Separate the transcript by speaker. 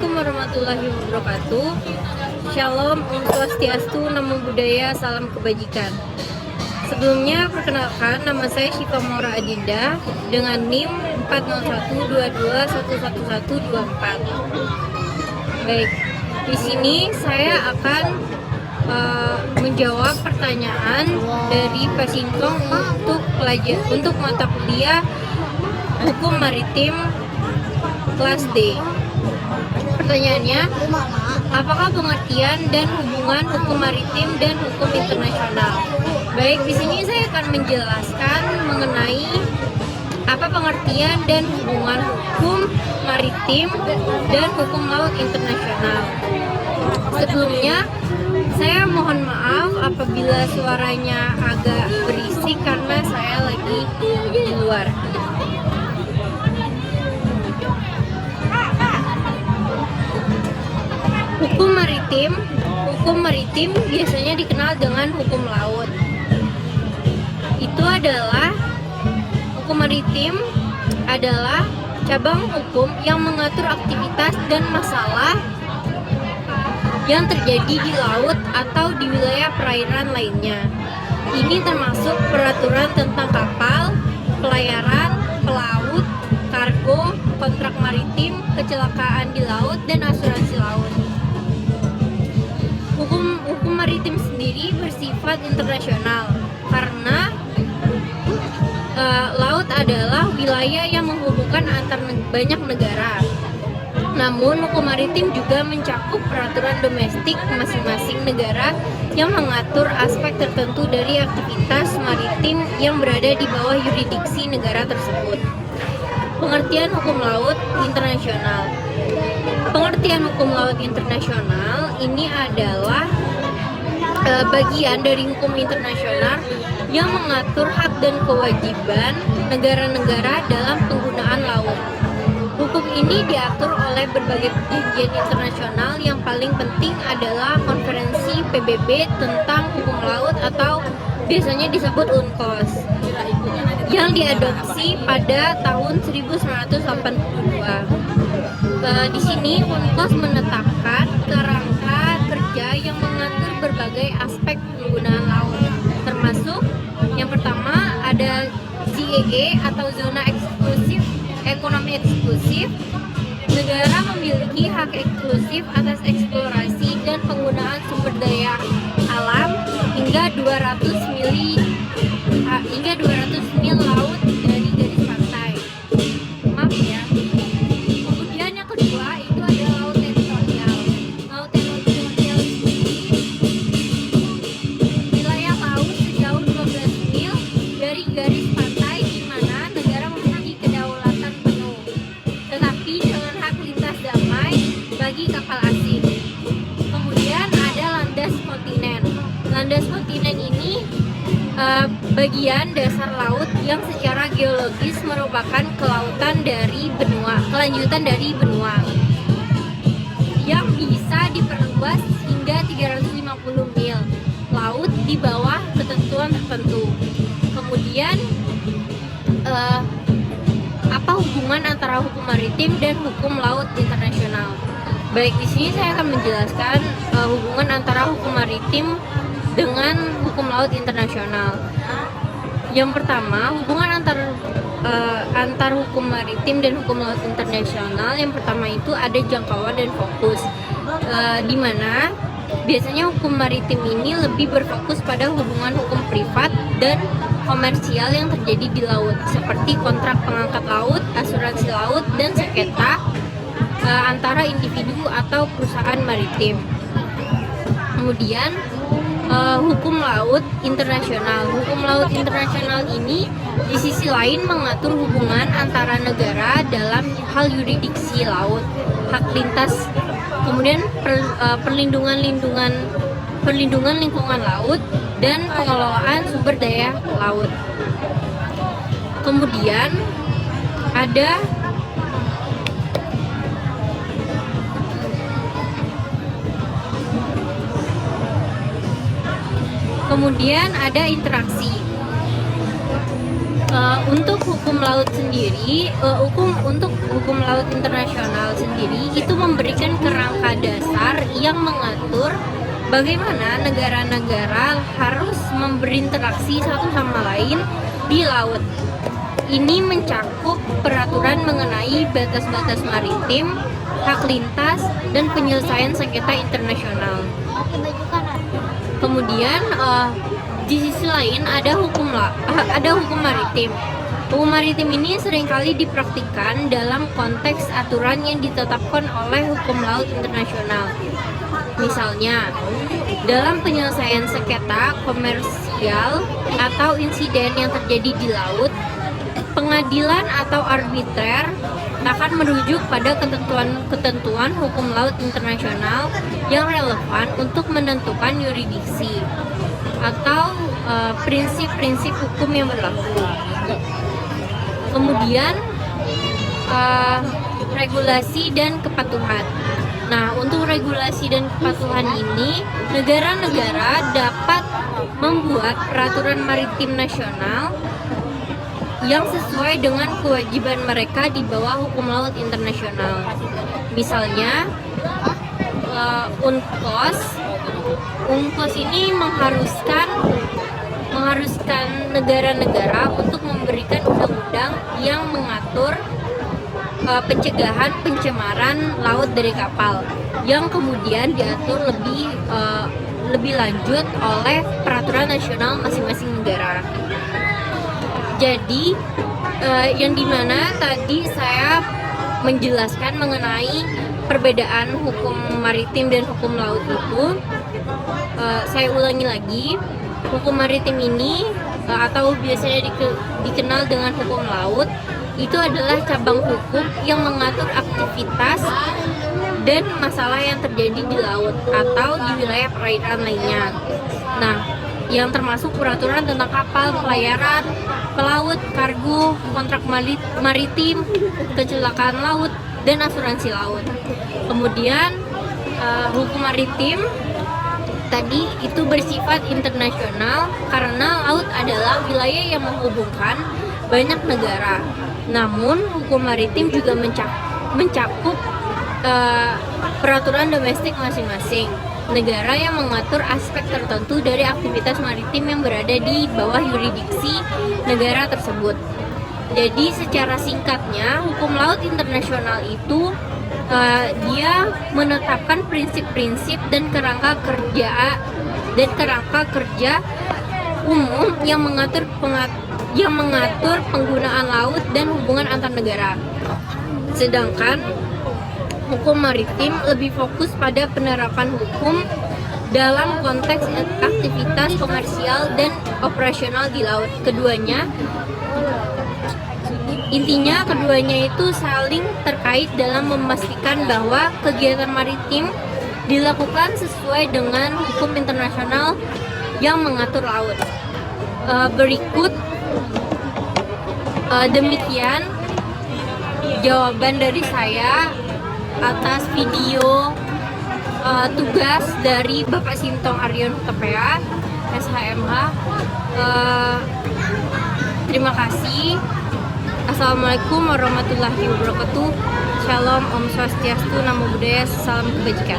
Speaker 1: Assalamualaikum warahmatullahi wabarakatuh. Shalom, Om Swastiastu, Namo Buddhaya, salam kebajikan. Sebelumnya perkenalkan, nama saya Syifa Maura Adinda dengan NIM 40122111124. Baik, di sini saya akan menjawab pertanyaan dari Pak Singkong untuk mata kuliah Hukum Maritim kelas D. Pertanyaannya, apakah pengertian dan hubungan hukum maritim dan hukum internasional? Baik, di sini saya akan menjelaskan mengenai apa pengertian dan hubungan hukum maritim dan hukum laut internasional. Sebelumnya, saya mohon maaf apabila suaranya agak berisik karena saya lagi di luar. Hukum maritim biasanya dikenal dengan hukum laut. Hukum maritim adalah cabang hukum yang mengatur aktivitas dan masalah yang terjadi di laut atau di wilayah perairan lainnya. Ini termasuk peraturan tentang kapal, pelayaran, pelaut, kargo, kontrak maritim, kecelakaan di laut, dan asuransi laut. Hukum maritim sendiri bersifat internasional karena laut adalah wilayah yang menghubungkan antar banyak negara. Namun, hukum maritim juga mencakup peraturan domestik masing-masing negara yang mengatur aspek tertentu dari aktivitas maritim yang berada di bawah yurisdiksi negara tersebut. Pengertian hukum laut internasional. Pengertian hukum laut internasional ini adalah bagian dari hukum internasional yang mengatur hak dan kewajiban negara-negara dalam penggunaan laut. Hukum ini diatur oleh berbagai perjanjian internasional, yang paling penting adalah Konferensi PBB tentang hukum laut atau biasanya disebut UNCLOS, yang diadopsi pada tahun 1982. Di sini UNCLOS menetapkan kerangka kerja yang mengatur berbagai aspek penggunaan laut, termasuk yang pertama ada ZEE atau zona eksklusif ekonomi eksklusif. Negara memiliki hak eksklusif atas eksplorasi dan penggunaan sumber daya alam hingga 200 mil laut dari garis pantai. Maaf ya. Kemudian yang kedua itu ada laut teritorial. Laut teritorial ini wilayah laut sejauh 12 mil dari garis pantai di mana negara memiliki kedaulatan penuh, tetapi dengan hak lintas damai bagi kapal asing. Kemudian ada landas kontinen. Landas kontinen ini bagian dasar laut yang secara geologis merupakan kelanjutan dari benua yang bisa diperluas hingga 350 mil laut di bawah ketentuan tertentu. Kemudian apa hubungan antara hukum maritim dan hukum laut internasional? Baik, di sini saya akan menjelaskan hubungan antara hukum maritim dengan hukum laut internasional. Yang pertama, hubungan antar hukum maritim dan hukum laut internasional. Yang pertama itu ada jangkauan dan fokus, di mana biasanya hukum maritim ini lebih berfokus pada hubungan hukum privat dan komersial yang terjadi di laut, seperti kontrak pengangkat laut, asuransi laut, dan sengketa antara individu atau perusahaan maritim. Kemudian hukum laut internasional. Hukum laut internasional ini di sisi lain mengatur hubungan antara negara dalam hal yurisdiksi laut, hak lintas, kemudian perlindungan lingkungan laut, dan pengelolaan sumber daya laut. Kemudian ada interaksi. Untuk hukum laut sendiri, untuk hukum laut internasional sendiri itu memberikan kerangka dasar yang mengatur bagaimana negara-negara harus berinteraksi satu sama lain di laut. Ini mencakup peraturan mengenai batas-batas maritim, hak lintas, dan penyelesaian sengketa internasional. Kemudian di sisi lain ada hukum maritim. Hukum maritim ini seringkali dipraktikkan dalam konteks aturan yang ditetapkan oleh hukum laut internasional. Misalnya, dalam penyelesaian sengketa komersial atau insiden yang terjadi di laut, pengadilan atau arbiter akan merujuk pada ketentuan hukum laut internasional yang relevan untuk menentukan yurisdiksi atau prinsip-prinsip hukum yang berlaku. Kemudian regulasi dan kepatuhan. Nah, untuk regulasi dan kepatuhan ini, negara-negara dapat membuat peraturan maritim nasional yang sesuai dengan kewajiban mereka di bawah hukum laut internasional. Misalnya, UNCLOS ini mengharuskan negara-negara untuk memberikan undang-undang yang mengatur pencegahan pencemaran laut dari kapal, yang kemudian diatur lebih lanjut oleh peraturan nasional masing-masing negara. Jadi yang dimana tadi saya menjelaskan mengenai perbedaan hukum maritim dan hukum laut itu, saya ulangi lagi. Hukum maritim ini atau biasanya dikenal dengan hukum laut, itu adalah cabang hukum yang mengatur aktivitas dan masalah yang terjadi di laut atau di wilayah perairan lainnya. Nah, yang termasuk peraturan tentang kapal, pelayaran, pelaut, kargo, kontrak maritim, kecelakaan laut, dan asuransi laut. Kemudian hukum maritim tadi itu bersifat internasional karena laut adalah wilayah yang menghubungkan banyak negara. Namun hukum maritim juga mencakup peraturan domestik masing-masing negara yang mengatur aspek tertentu dari aktivitas maritim yang berada di bawah yurisdiksi negara tersebut. Jadi secara singkatnya, hukum laut internasional itu dia menetapkan prinsip-prinsip dan kerangka kerja umum yang mengatur penggunaan laut dan hubungan antar negara. Sedangkan hukum maritim lebih fokus pada penerapan hukum dalam konteks aktivitas komersial dan operasional di laut. Intinya keduanya itu saling terkait dalam memastikan bahwa kegiatan maritim dilakukan sesuai dengan hukum internasional yang mengatur laut. Berikut demikian jawaban dari saya atas video tugas dari Bapak Sintong Aryon Hutapea, SHMH. Terima kasih. Assalamualaikum warahmatullahi wabarakatuh. Shalom, Om Swastiastu, Namo Buddhaya, salam kebajikan.